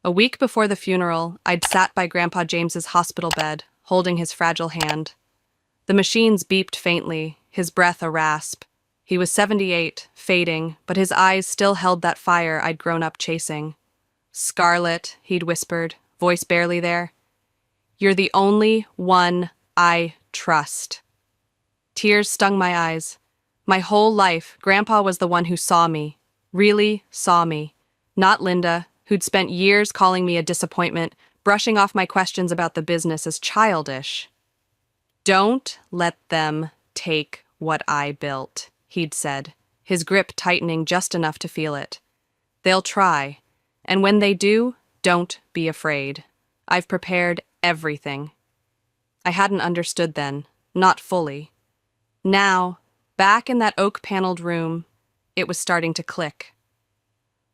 A week before the funeral, I'd sat by Grandpa James's hospital bed, holding his fragile hand. The machines beeped faintly, his breath a rasp. He was 78, fading, but his eyes still held that fire I'd grown up chasing. "Scarlett," he'd whispered, voice barely there. "You're the only one I trust." Tears stung my eyes. My whole life, Grandpa was the one who saw me, really saw me. Not Linda, who'd spent years calling me a disappointment, brushing off my questions about the business as childish. "Don't let them take what I built," he'd said, his grip tightening just enough to feel it. "They'll try, and when they do, don't be afraid. I've prepared everything." I hadn't understood then, not fully. Now, back in that oak-paneled room, it was starting to click.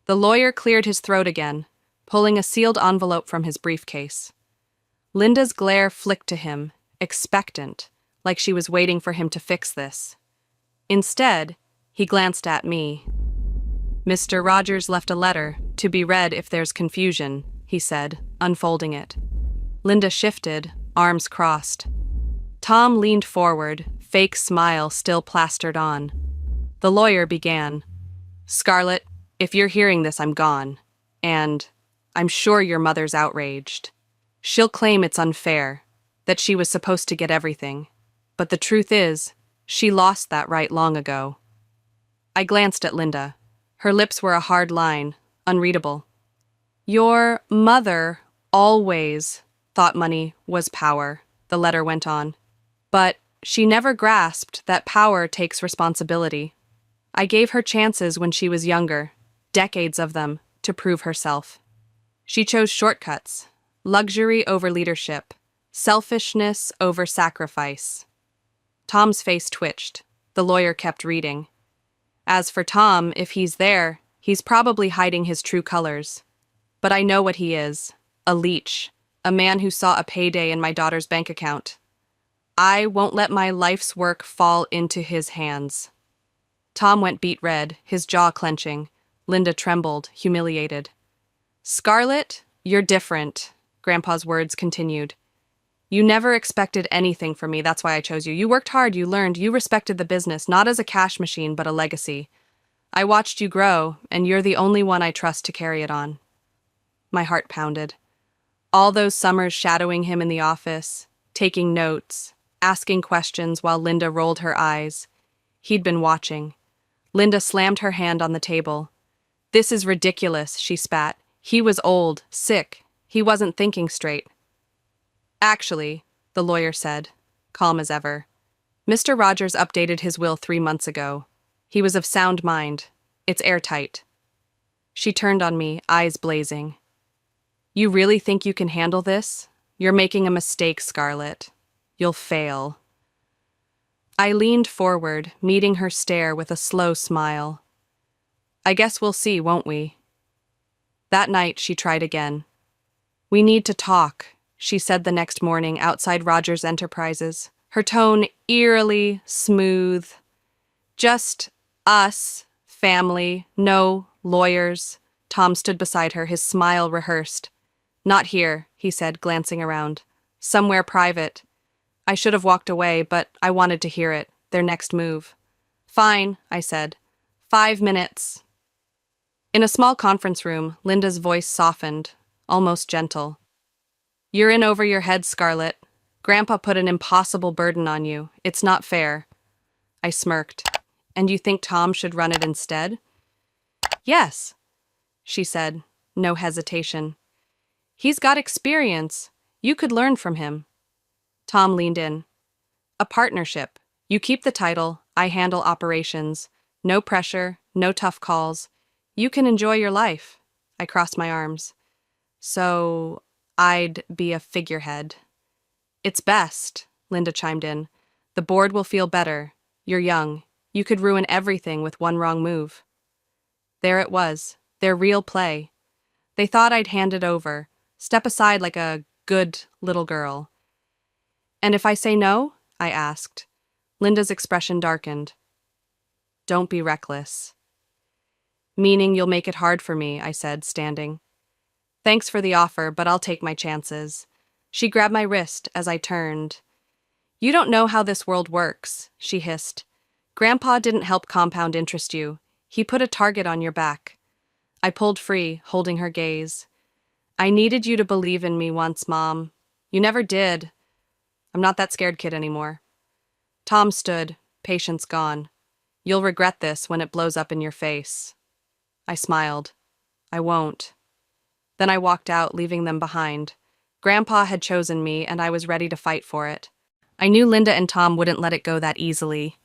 The lawyer cleared his throat again, pulling a sealed envelope from his briefcase. Linda's glare flicked to him, expectant, like she was waiting for him to fix this. Instead, he glanced at me. "Mr. Rogers left a letter, to be read if there's confusion," he said, unfolding it. Linda shifted, arms crossed. Tom leaned forward, fake smile still plastered on. The lawyer began. "Scarlett, if you're hearing this, I'm gone. And I'm sure your mother's outraged. She'll claim it's unfair, that she was supposed to get everything. But the truth is, she lost that right long ago." I glanced at Linda. Her lips were a hard line, unreadable. "Your mother always thought money was power," the letter went on. "But she never grasped that power takes responsibility. I gave her chances when she was younger, decades of them, to prove herself. She chose shortcuts, luxury over leadership, selfishness over sacrifice." Tom's face twitched. The lawyer kept reading. "As for Tom, if he's there, he's probably hiding his true colors. But I know what he is, a leech, a man who saw a payday in my daughter's bank account. I won't let my life's work fall into his hands." Tom went beet red, his jaw clenching. Linda trembled, humiliated. "Scarlett, you're different," Grandpa's words continued. "You never expected anything from me, that's why I chose you. You worked hard, you learned, you respected the business, not as a cash machine, but a legacy. I watched you grow, and you're the only one I trust to carry it on." My heart pounded. All those summers shadowing him in the office, taking notes, asking questions while Linda rolled her eyes. He'd been watching. Linda slammed her hand on the table. "This is ridiculous," she spat. "He was old, sick. He wasn't thinking straight." "Actually," the lawyer said, calm as ever, "Mr. Rogers updated his will 3 months ago. He was of sound mind. It's airtight." She turned on me, eyes blazing. "You really think you can handle this? You're making a mistake, Scarlett. You'll fail." I leaned forward, meeting her stare with a slow smile. "I guess we'll see, won't we?" That night, she tried again. "We need to talk," she said the next morning outside Rogers Enterprises, her tone eerily smooth. "Just us, family, no lawyers." Tom stood beside her, his smile rehearsed. "Not here," he said, glancing around. "Somewhere private." I should have walked away, but I wanted to hear it, their next move. "Fine," I said. 5 minutes." In a small conference room, Linda's voice softened, almost gentle. "You're in over your head, Scarlett. Grandpa put an impossible burden on you. It's not fair." I smirked. "And you think Tom should run it instead?" "Yes," she said, no hesitation. "He's got experience. You could learn from him." Tom leaned in. "A partnership. You keep the title, I handle operations. No pressure, no tough calls. You can enjoy your life." I crossed my arms. "So, I'd be a figurehead." "It's best," Linda chimed in. "The board will feel better. You're young. You could ruin everything with one wrong move." There it was, their real play. They thought I'd hand it over, step aside like a good little girl. "And if I say no?" I asked. Linda's expression darkened. "Don't be reckless." "Meaning you'll make it hard for me," I said, standing. Thanks for the offer, but I'll take my chances. She grabbed my wrist as I turned. You don't know how this world works, she hissed. Grandpa didn't help compound interest you. He put a target on your back. I pulled free, holding her gaze. I needed you to believe in me once, Mom. You never did. I'm not that scared kid anymore. Tom stood, patience gone. You'll regret this when it blows up in your face. I smiled. I won't. Then I walked out, leaving them behind. Grandpa had chosen me, and I was ready to fight for it. I knew Linda and Tom wouldn't let it go that easily.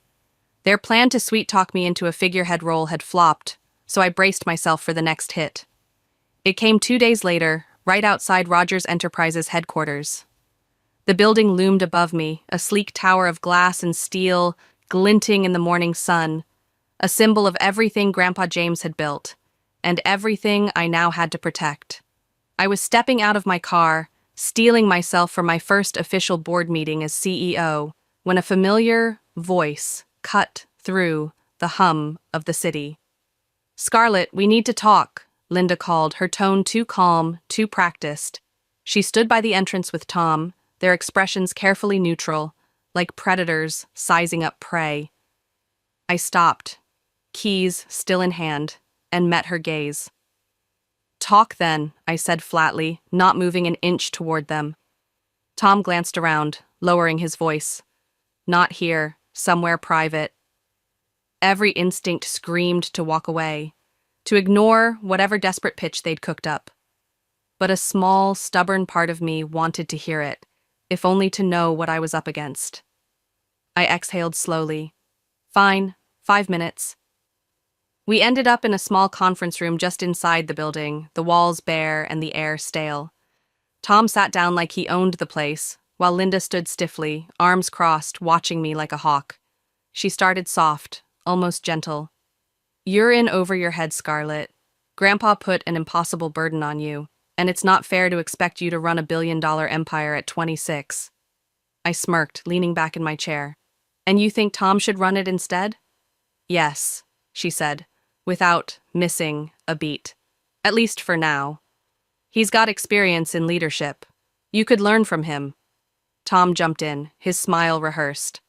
Their plan to sweet-talk me into a figurehead role had flopped, so I braced myself for the next hit. It came 2 days later, right outside Rogers Enterprises headquarters. The building loomed above me, a sleek tower of glass and steel, glinting in the morning sun, a symbol of everything Grandpa James had built, and everything I now had to protect. I was stepping out of my car, steeling myself for my first official board meeting as CEO, when a familiar voice cut through the hum of the city. Scarlett, we need to talk, Linda called, her tone too calm, too practiced. She stood by the entrance with Tom, their expressions carefully neutral, like predators sizing up prey. I stopped, keys still in hand, and met her gaze. Talk then, I said flatly, not moving an inch toward them. Tom glanced around, lowering his voice. Not here, somewhere private. Every instinct screamed to walk away, to ignore whatever desperate pitch they'd cooked up. But a small, stubborn part of me wanted to hear it, if only to know what I was up against. I exhaled slowly. Fine, 5 minutes. We ended up in a small conference room just inside the building, the walls bare and the air stale. Tom sat down like he owned the place, while Linda stood stiffly, arms crossed, watching me like a hawk. She started soft, almost gentle. You're in over your head, Scarlett. Grandpa put an impossible burden on you, and it's not fair to expect you to run a billion-dollar empire at 26. I smirked, leaning back in my chair. And you think Tom should run it instead? Yes, she said, without missing a beat. At least for now. He's got experience in leadership. You could learn from him. Tom jumped in, his smile rehearsed.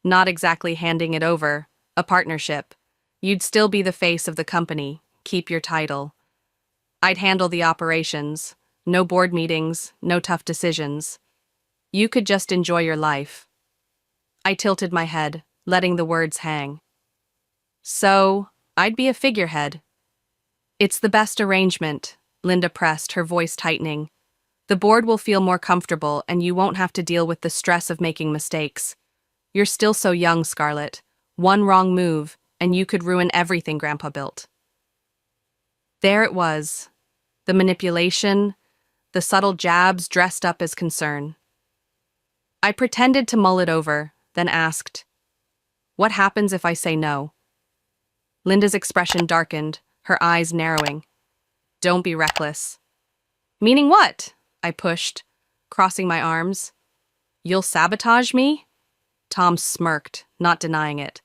Not exactly handing it over, a partnership. You'd still be the face of the company, keep your title. I'd handle the operations, no board meetings, no tough decisions. You could just enjoy your life. I tilted my head, letting the words hang. So, I'd be a figurehead. It's the best arrangement, Linda pressed, her voice tightening. The board will feel more comfortable and you won't have to deal with the stress of making mistakes. You're still so young, Scarlett. One wrong move, and you could ruin everything Grandpa built. There it was. The manipulation, the subtle jabs dressed up as concern. I pretended to mull it over, then asked, What happens if I say no? Linda's expression darkened, her eyes narrowing. Don't be reckless. Meaning what? I pushed, crossing my arms. You'll sabotage me? Tom smirked, not denying it,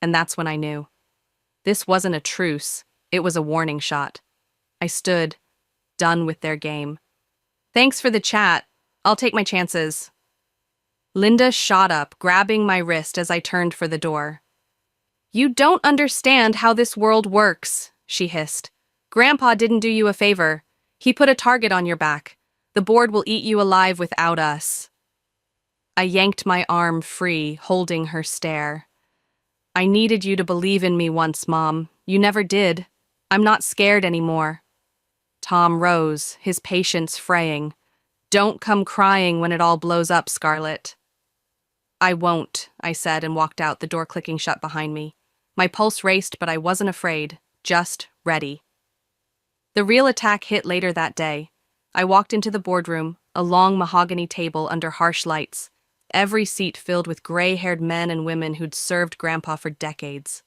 and that's when I knew. This wasn't a truce, it was a warning shot. I stood, done with their game. Thanks for the chat. I'll take my chances. Linda shot up, grabbing my wrist as I turned for the door. You don't understand how this world works, she hissed. Grandpa didn't do you a favor. He put a target on your back. The board will eat you alive without us. I yanked my arm free, holding her stare. I needed you to believe in me once, Mom. You never did. I'm not scared anymore. Tom rose, his patience fraying. Don't come crying when it all blows up, Scarlett. I won't, I said and walked out, the door clicking shut behind me. My pulse raced, but I wasn't afraid, just ready. The real attack hit later that day. I walked into the boardroom, a long mahogany table under harsh lights, every seat filled with gray-haired men and women who'd served Grandpa for decades.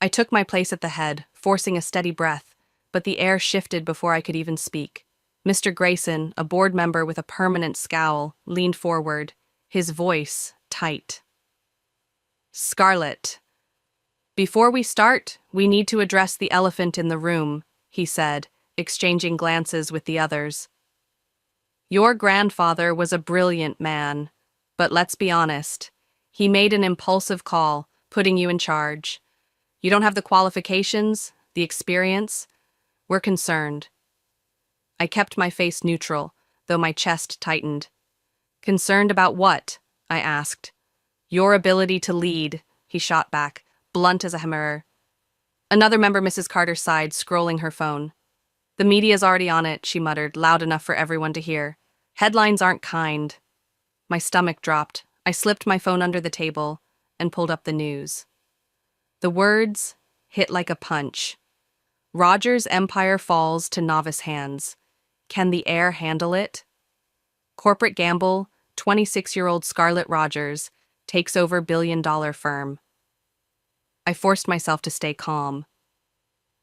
I took my place at the head, forcing a steady breath, but the air shifted before I could even speak. Mr. Grayson, a board member with a permanent scowl, leaned forward, his voice tight. Scarlett. Before we start, we need to address the elephant in the room, he said, exchanging glances with the others. Your grandfather was a brilliant man, but let's be honest. He made an impulsive call, putting you in charge. You don't have the qualifications, the experience. We're concerned. I kept my face neutral, though my chest tightened. Concerned about what? I asked. Your ability to lead, he shot back, blunt as a hammer. Another member Mrs. Carter sighed, scrolling her phone. The media's already on it, she muttered, loud enough for everyone to hear. Headlines aren't kind. My stomach dropped. I slipped my phone under the table and pulled up the news. The words hit like a punch. Rogers' empire falls to novice hands. Can the heir handle it? Corporate gamble, 26-year-old Scarlett Rogers takes over billion-dollar firm. I forced myself to stay calm.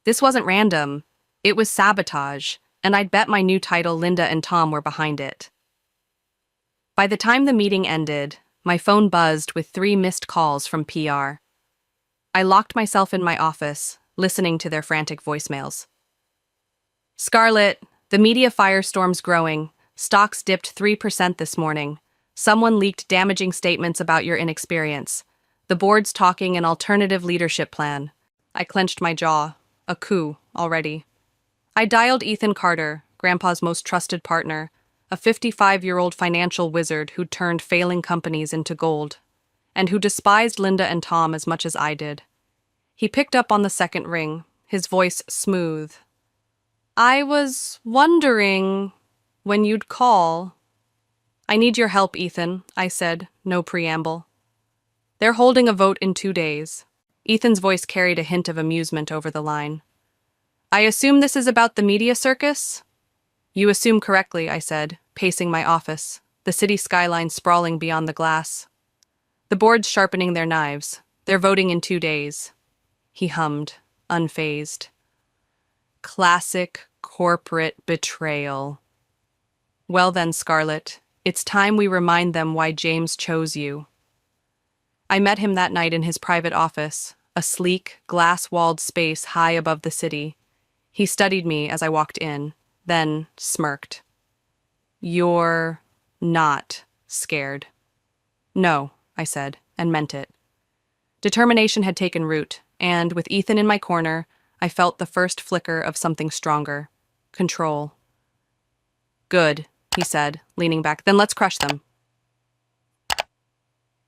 This wasn't random. It was sabotage, and I'd bet my new title Linda and Tom were behind it. By the time the meeting ended, my phone buzzed with 3 missed calls from PR. I locked myself in my office, listening to their frantic voicemails. Scarlett, the media firestorm's growing. Stocks dipped 3% this morning. Someone leaked damaging statements about your inexperience. The board's talking an alternative leadership plan. I clenched my jaw. A coup, already. I dialed Ethan Carter, Grandpa's most trusted partner, a 55-year-old financial wizard who'd turned failing companies into gold, and who despised Linda and Tom as much as I did. He picked up on the second ring, his voice smooth. I was wondering when you'd call. I need your help, Ethan, I said, no preamble. They're holding a vote in 2 days. Ethan's voice carried a hint of amusement over the line. I assume this is about the media circus? You assume correctly, I said, pacing my office, the city skyline sprawling beyond the glass. The board's sharpening their knives. They're voting in 2 days. He hummed, unfazed. Classic corporate betrayal. Well then, Scarlett, it's time we remind them why James chose you. I met him that night in his private office, a sleek, glass-walled space high above the city. He studied me as I walked in, then smirked. You're not scared. No, I said, and meant it. Determination had taken root, and with Ethan in my corner, I felt the first flicker of something stronger. Control. Good, he said, leaning back. Then let's crush them.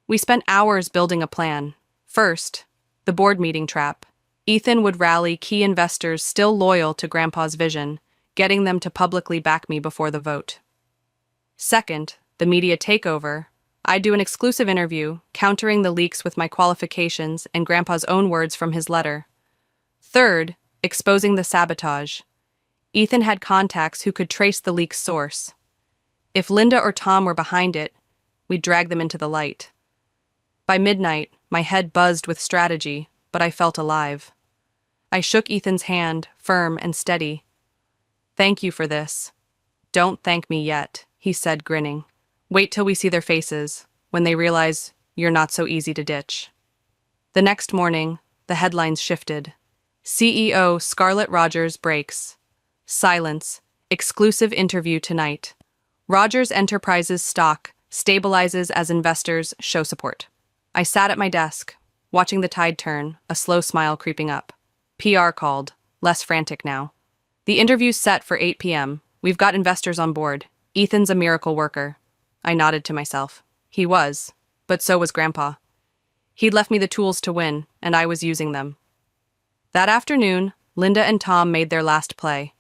We spent hours building a plan. First, the board meeting trap. Ethan would rally key investors still loyal to Grandpa's vision, getting them to publicly back me before the vote. Second, the media takeover. I'd do an exclusive interview, countering the leaks with my qualifications and Grandpa's own words from his letter. Third, exposing the sabotage. Ethan had contacts who could trace the leak's source. If Linda or Tom were behind it, we'd drag them into the light. By midnight, my head buzzed with strategy, but I felt alive. I shook Ethan's hand, firm and steady. Thank you for this. Don't thank me yet, he said, grinning. Wait till we see their faces, when they realize you're not so easy to ditch. The next morning, the headlines shifted. CEO Scarlett Rogers breaks. Silence. Exclusive interview tonight. Rogers Enterprises stock stabilizes as investors show support. I sat at my desk, watching the tide turn, a slow smile creeping up. PR called, less frantic now. The interview's set for 8 p.m. We've got investors on board. Ethan's a miracle worker. I nodded to myself. He was, but so was Grandpa. He'd left me the tools to win, and I was using them. That afternoon, Linda and Tom made their last play.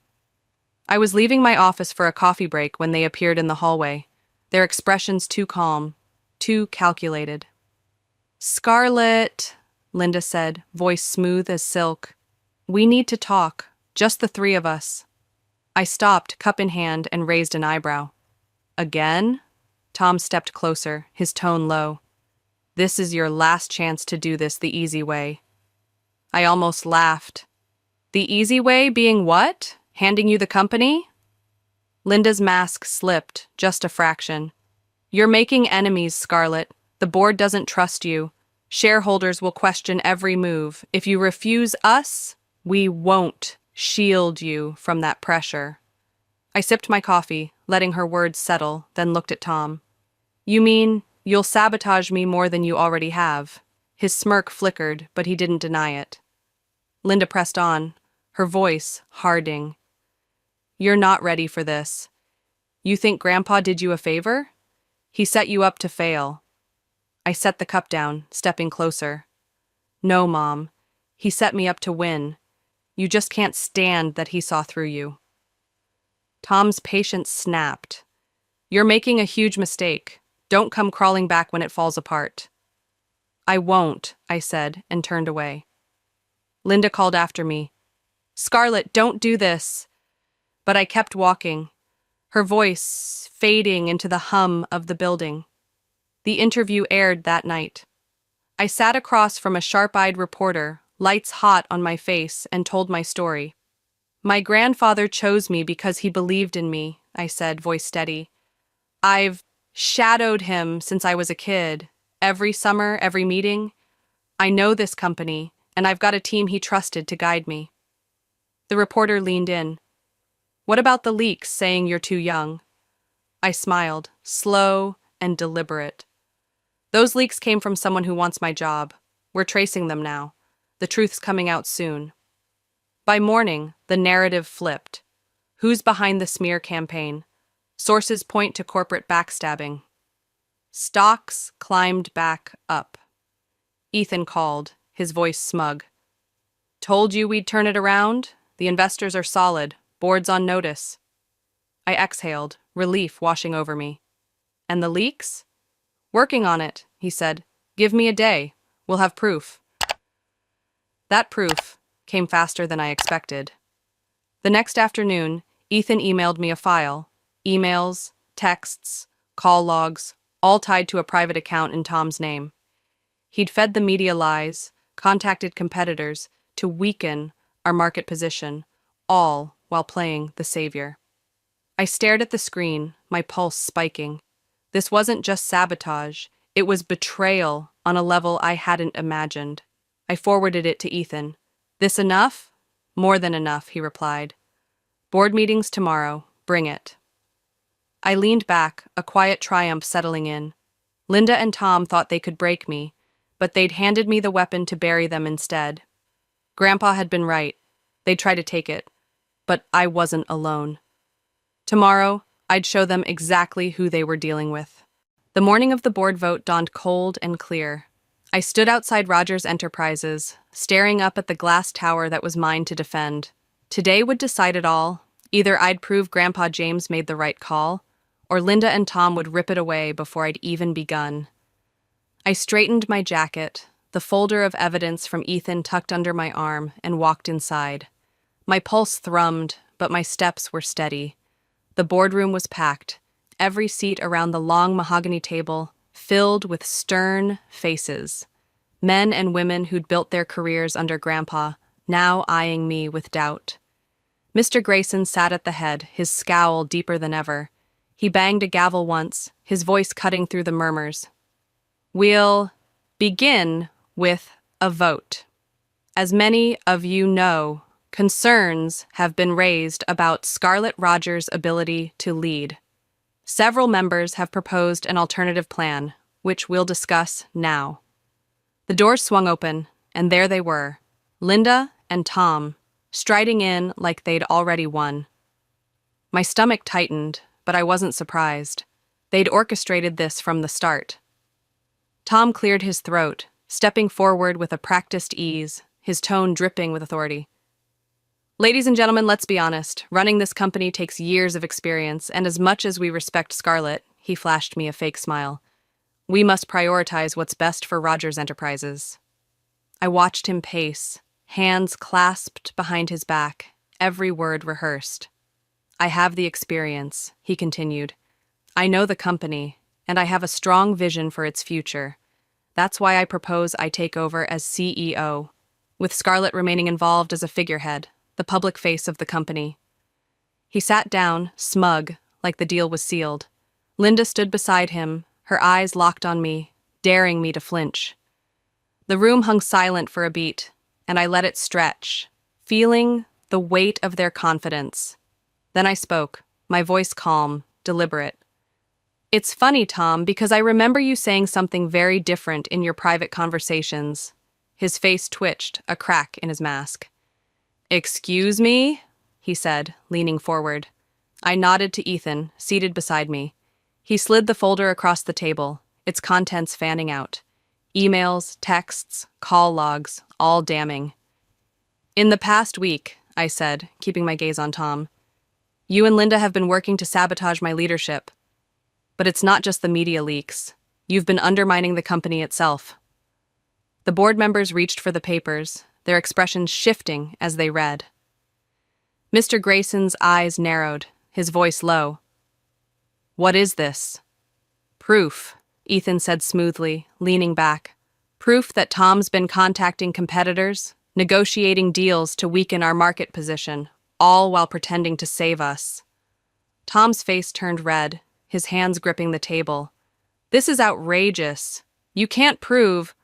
I was leaving my office for a coffee break when they appeared in the hallway, their expressions too calm, too calculated. Scarlett, Linda said, voice smooth as silk. We need to talk, just the 3 of us. I stopped, cup in hand, and raised an eyebrow. Again? Tom stepped closer, his tone low. This is your last chance to do this the easy way. I almost laughed. The easy way being what? Handing you the company? Linda's mask slipped, just a fraction. You're making enemies, Scarlett. The board doesn't trust you. Shareholders will question every move. If you refuse us, we won't shield you from that pressure. I sipped my coffee, letting her words settle, then looked at Tom. You mean you'll sabotage me more than you already have? His smirk flickered, but he didn't deny it. Linda pressed on, her voice hardening. You're not ready for this. You think Grandpa did you a favor? He set you up to fail. I set the cup down, stepping closer. No, Mom. He set me up to win. You just can't stand that he saw through you. Tom's patience snapped. You're making a huge mistake. Don't come crawling back when it falls apart. I won't, I said, and turned away. Linda called after me. Scarlett, don't do this. But I kept walking, her voice fading into the hum of the building. The interview aired that night. I sat across from a sharp-eyed reporter, lights hot on my face, and told my story. My grandfather chose me because he believed in me, I said, voice steady. I've shadowed him since I was a kid. Every summer, every meeting. I know this company, and I've got a team he trusted to guide me. The reporter leaned in. What about the leaks saying you're too young? I smiled, slow and deliberate. Those leaks came from someone who wants my job. We're tracing them now. The truth's coming out soon. By morning, the narrative flipped. Who's behind the smear campaign? Sources point to corporate backstabbing. Stocks climbed back up. Ethan called, his voice smug. Told you we'd turn it around? The investors are solid. Board's on notice. I exhaled, relief washing over me. And the leaks? Working on it, he said. Give me a day. We'll have proof. That proof came faster than I expected. The next afternoon, Ethan emailed me a file. Emails, texts, call logs, all tied to a private account in Tom's name. He'd fed the media lies, contacted competitors to weaken our market position, all while playing the savior. I stared at the screen, my pulse spiking. This wasn't just sabotage, it was betrayal on a level I hadn't imagined. I forwarded it to Ethan. This enough? More than enough, he replied. Board meetings tomorrow, bring it. I leaned back, a quiet triumph settling in. Linda and Tom thought they could break me, but they'd handed me the weapon to bury them instead. Grandpa had been right. They'd try to take it. But I wasn't alone. Tomorrow, I'd show them exactly who they were dealing with. The morning of the board vote dawned cold and clear. I stood outside Rogers Enterprises, staring up at the glass tower that was mine to defend. Today would decide it all. Either I'd prove Grandpa James made the right call, or Linda and Tom would rip it away before I'd even begun. I straightened my jacket, the folder of evidence from Ethan tucked under my arm, and walked inside. My pulse thrummed, but my steps were steady. The boardroom was packed, every seat around the long mahogany table filled with stern faces. Men and women who'd built their careers under Grandpa, now eyeing me with doubt. Mr. Grayson sat at the head, his scowl deeper than ever. He banged a gavel once, his voice cutting through the murmurs. We'll begin with a vote. As many of you know, concerns have been raised about Scarlett Rogers' ability to lead. Several members have proposed an alternative plan, which we'll discuss now. The doors swung open, and there they were, Linda and Tom, striding in like they'd already won. My stomach tightened, but I wasn't surprised. They'd orchestrated this from the start. Tom cleared his throat, stepping forward with a practiced ease, his tone dripping with authority. Ladies and gentlemen, let's be honest. Running this company takes years of experience, and as much as we respect Scarlett, he flashed me a fake smile, we must prioritize what's best for Rogers Enterprises. I watched him pace, hands clasped behind his back, every word rehearsed. I have the experience, he continued. I know the company, and I have a strong vision for its future. That's why I propose I take over as CEO, with Scarlett remaining involved as a figurehead, the public face of the company. He sat down, smug, like the deal was sealed. Linda stood beside him, her eyes locked on me, daring me to flinch. The room hung silent for a beat, and I let it stretch, feeling the weight of their confidence. Then I spoke, my voice calm, deliberate. It's funny, Tom, because I remember you saying something very different in your private conversations. His face twitched, a crack in his mask. Excuse me? He said, leaning forward. I nodded to Ethan, seated beside me. He slid the folder across the table, its contents fanning out. Emails, texts, call logs, all damning. In the past week, I said, keeping my gaze on Tom, you and Linda have been working to sabotage my leadership. But it's not just the media leaks. You've been undermining the company itself. The board members reached for the papers, their expressions shifting as they read. Mr. Grayson's eyes narrowed, his voice low. What is this? Proof, Ethan said smoothly, leaning back. Proof that Tom's been contacting competitors, negotiating deals to weaken our market position, all while pretending to save us. Tom's face turned red, his hands gripping the table. This is outrageous. You can't prove—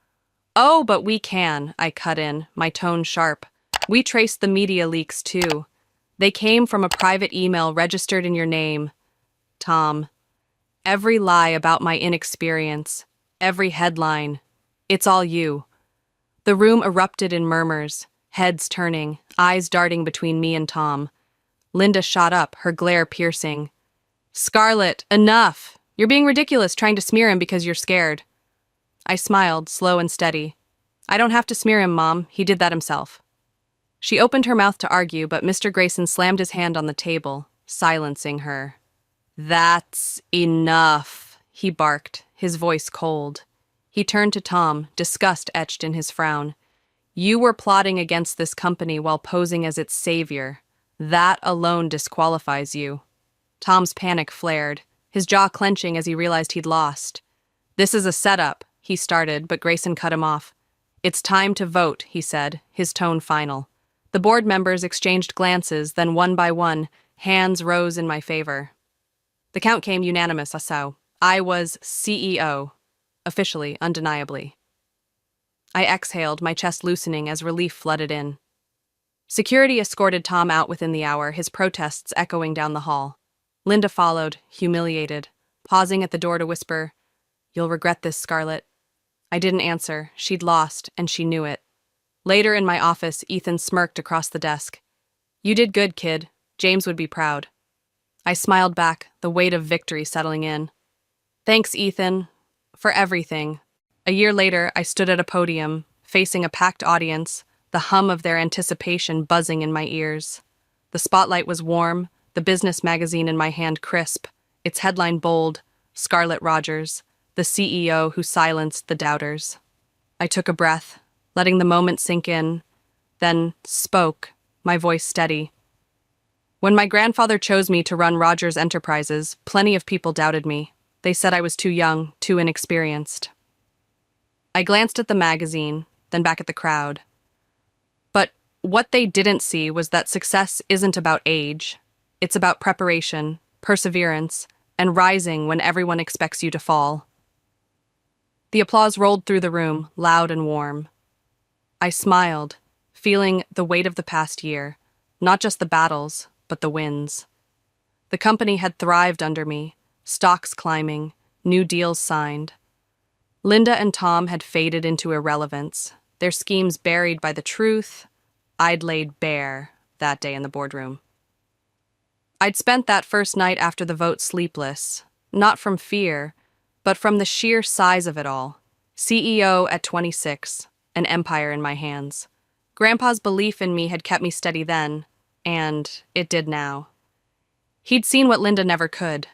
Oh, but we can, I cut in, my tone sharp. We traced the media leaks, too. They came from a private email registered in your name. Tom. Every lie about my inexperience, every headline. It's all you. The room erupted in murmurs, heads turning, eyes darting between me and Tom. Linda shot up, her glare piercing. Scarlett, enough! You're being ridiculous trying to smear him because you're scared. I smiled, slow and steady. I don't have to smear him, Mom. He did that himself. She opened her mouth to argue, but Mr. Grayson slammed his hand on the table, silencing her. That's enough, he barked, his voice cold. He turned to Tom, disgust etched in his frown. You were plotting against this company while posing as its savior. That alone disqualifies you. Tom's panic flared, his jaw clenching as he realized he'd lost. This is a setup, he started, but Grayson cut him off. It's time to vote, he said, his tone final. The board members exchanged glances, then one by one, hands rose in my favor. The count came unanimous, so I was CEO, officially, undeniably. I exhaled, my chest loosening as relief flooded in. Security escorted Tom out within the hour, his protests echoing down the hall. Linda followed, humiliated, pausing at the door to whisper, You'll regret this, Scarlett. I didn't answer. She'd lost, and she knew it. Later in my office, Ethan smirked across the desk. You did good, kid. James would be proud. I smiled back, the weight of victory settling in. Thanks, Ethan, for everything. A year later, I stood at a podium, facing a packed audience, the hum of their anticipation buzzing in my ears. The spotlight was warm, the business magazine in my hand crisp, its headline bold, Scarlett Rogers, the CEO who silenced the doubters. I took a breath, letting the moment sink in, then spoke, my voice steady. When my grandfather chose me to run Rogers Enterprises, plenty of people doubted me. They said I was too young, too inexperienced. I glanced at the magazine, then back at the crowd. But what they didn't see was that success isn't about age. It's about preparation, perseverance, and rising when everyone expects you to fall. The applause rolled through the room, loud and warm. I smiled, feeling the weight of the past year, not just the battles, but the wins. The company had thrived under me, stocks climbing, new deals signed. Linda and Tom had faded into irrelevance, their schemes buried by the truth I'd laid bare that day in the boardroom. I'd spent that first night after the vote sleepless, not from fear, but from the sheer size of it all. CEO at 26, an empire in my hands. Grandpa's belief in me had kept me steady then, and it did now. He'd seen what Linda never could.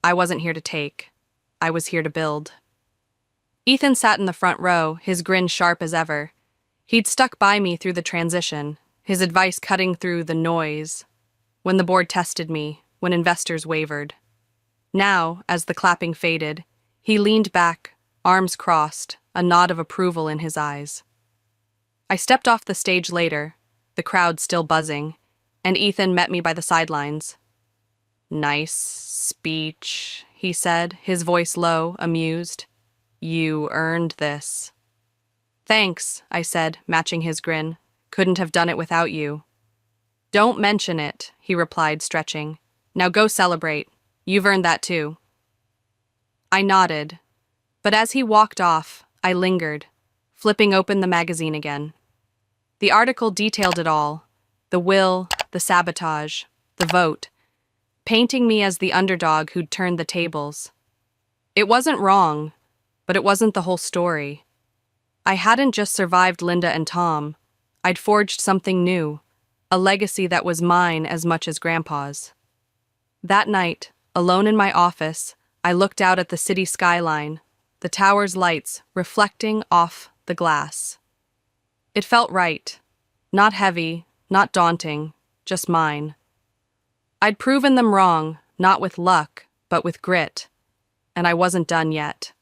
I wasn't here to take. I was here to build. Ethan sat in the front row, his grin sharp as ever. He'd stuck by me through the transition, his advice cutting through the noise. When the board tested me, when investors wavered. Now, as the clapping faded, he leaned back, arms crossed, a nod of approval in his eyes. I stepped off the stage later, the crowd still buzzing, and Ethan met me by the sidelines. Nice speech, he said, his voice low, amused. You earned this. Thanks, I said, matching his grin. Couldn't have done it without you. Don't mention it, he replied, stretching. Now go celebrate. You've earned that too. I nodded, but as he walked off, I lingered, flipping open the magazine again. The article detailed it all: the will, the sabotage, the vote, painting me as the underdog who'd turned the tables. It wasn't wrong, but it wasn't the whole story. I hadn't just survived Linda and Tom. I'd forged something new, a legacy that was mine as much as Grandpa's. That night, alone in my office, I looked out at the city skyline, the tower's lights reflecting off the glass. It felt right. Not heavy, not daunting, just mine. I'd proven them wrong, not with luck, but with grit. And I wasn't done yet.